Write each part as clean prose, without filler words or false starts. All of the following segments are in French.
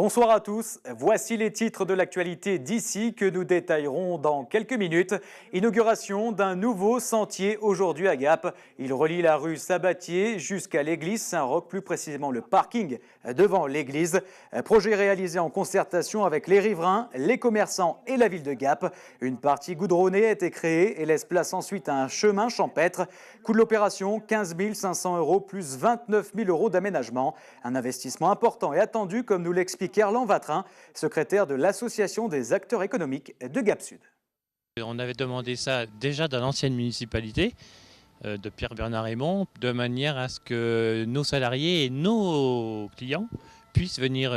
Bonsoir à tous, voici les titres de l'actualité d'ici que nous détaillerons dans quelques minutes. Inauguration d'un nouveau sentier aujourd'hui à Gap. Il relie la rue Sabatier jusqu'à l'église Saint-Roch, plus précisément le parking devant l'église. Projet réalisé en concertation avec les riverains, les commerçants et la ville de Gap. Une partie goudronnée a été créée et laisse place ensuite à un chemin champêtre. Coût de l'opération, 15 500 € plus 29 000 € d'aménagement. Un investissement important et attendu comme nous l'explique Erland Vatrin, secrétaire de l'Association des acteurs économiques de Gap Sud. On avait demandé ça déjà dans l'ancienne municipalité de Pierre-Bernard Raymond, de manière à ce que nos salariés et nos clients puissent venir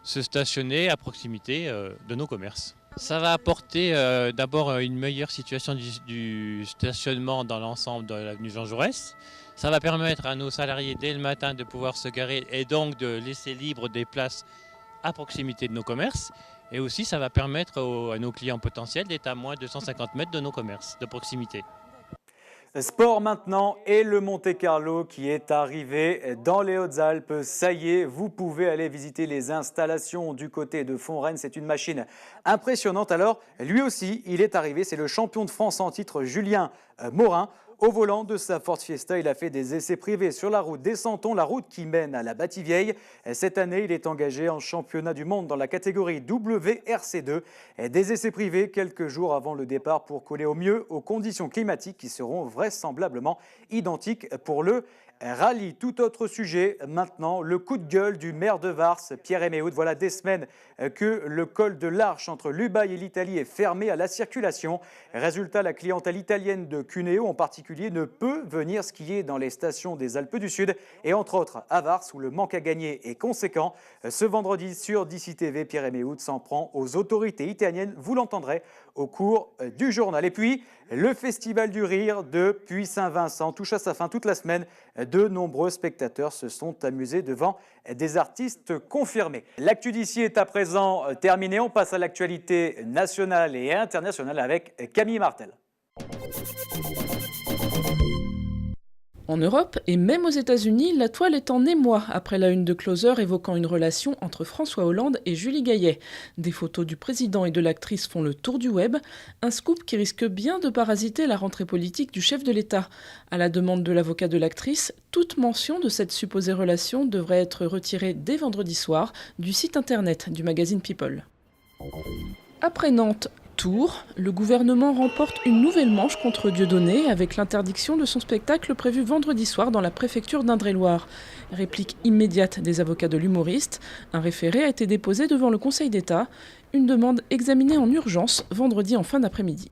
se stationner à proximité de nos commerces. Ça va apporter d'abord une meilleure situation du stationnement dans l'ensemble de l'avenue Jean Jaurès. Ça va permettre à nos salariés dès le matin de pouvoir se garer et donc de laisser libre des places à proximité de nos commerces. Et aussi ça va permettre à nos clients potentiels d'être à moins de 150 mètres de nos commerces de proximité. Sport maintenant et le Monte-Carlo qui est arrivé dans les Hautes-Alpes. Ça y est, vous pouvez aller visiter les installations du côté de Fonrennes. C'est une machine impressionnante. Alors, lui aussi, il est arrivé. C'est le champion de France en titre, Julien Morin. Au volant de sa Ford Fiesta, il a fait des essais privés sur la route des Santons, la route qui mène à la Bâtie-Vieille. Cette année, il est engagé en championnat du monde dans la catégorie WRC2. Des essais privés quelques jours avant le départ pour coller au mieux aux conditions climatiques qui seront vraisemblablement identiques pour le rallye. Tout autre sujet maintenant, le coup de gueule du maire de Vars, Pierre Héméhout. Voilà des semaines que le col de l'Arche entre l'Ubaye et l'Italie est fermé à la circulation. Résultat, la clientèle italienne de Cuneo en particulier ne peut venir skier dans les stations des Alpes du Sud et entre autres à Vars où le manque à gagner est conséquent. Ce vendredi sur DC TV, Pierre Héméhout s'en prend aux autorités italiennes. Vous l'entendrez au cours du journal. Et puis, le Festival du Rire de Puy-Saint-Vincent touche à sa fin toute la semaine. De nombreux spectateurs se sont amusés devant des artistes confirmés. L'actu d'ici est à présent terminée. On passe à l'actualité nationale et internationale avec Camille Martel. En Europe et même aux États-Unis, la toile est en émoi après la une de Closer évoquant une relation entre François Hollande et Julie Gaillet. Des photos du président et de l'actrice font le tour du web, un scoop qui risque bien de parasiter la rentrée politique du chef de l'État. À la demande de l'avocat de l'actrice, toute mention de cette supposée relation devrait être retirée dès vendredi soir du site internet du magazine People. Après Nantes, Tours, le gouvernement remporte une nouvelle manche contre Dieudonné avec l'interdiction de son spectacle prévu vendredi soir dans la préfecture d'Indre-et-Loire. Réplique immédiate des avocats de l'humoriste, un référé a été déposé devant le Conseil d'État, une demande examinée en urgence vendredi en fin d'après-midi.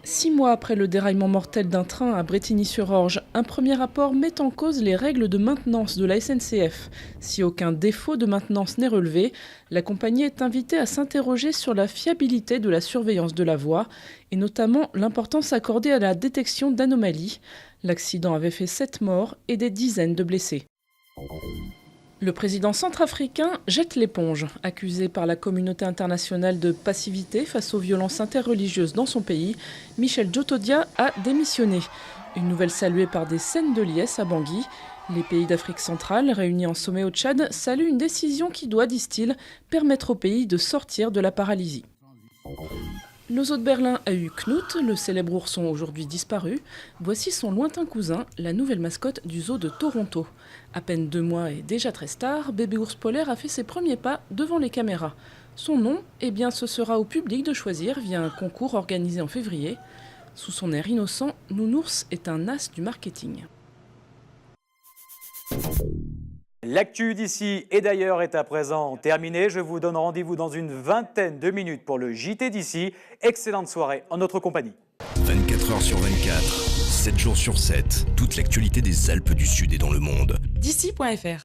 6 mois après le déraillement mortel d'un train à Brétigny-sur-Orge, un premier rapport met en cause les règles de maintenance de la SNCF. Si aucun défaut de maintenance n'est relevé, la compagnie est invitée à s'interroger sur la fiabilité de la surveillance de la voie et notamment l'importance accordée à la détection d'anomalies. L'accident avait fait 7 morts et des dizaines de blessés. Le président centrafricain jette l'éponge. Accusé par la communauté internationale de passivité face aux violences interreligieuses dans son pays, Michel Djotodia a démissionné. Une nouvelle saluée par des scènes de liesse à Bangui. Les pays d'Afrique centrale, réunis en sommet au Tchad, saluent une décision qui doit, disent-ils, permettre au pays de sortir de la paralysie. Le zoo de Berlin a eu Knut, le célèbre ourson aujourd'hui disparu. Voici son lointain cousin, la nouvelle mascotte du zoo de Toronto. À peine 2 mois et déjà très star, bébé ours polaire a fait ses premiers pas devant les caméras. Son nom, eh bien, ce sera au public de choisir via un concours organisé en février. Sous son air innocent, Nounours est un as du marketing. L'actu d'ici et d'ailleurs est à présent terminée. Je vous donne rendez-vous dans une vingtaine de minutes pour le JT d'ici. Excellente soirée en notre compagnie. 24 heures sur 24, 7 jours sur 7, toute l'actualité des Alpes du Sud et dans le monde. D'ici.fr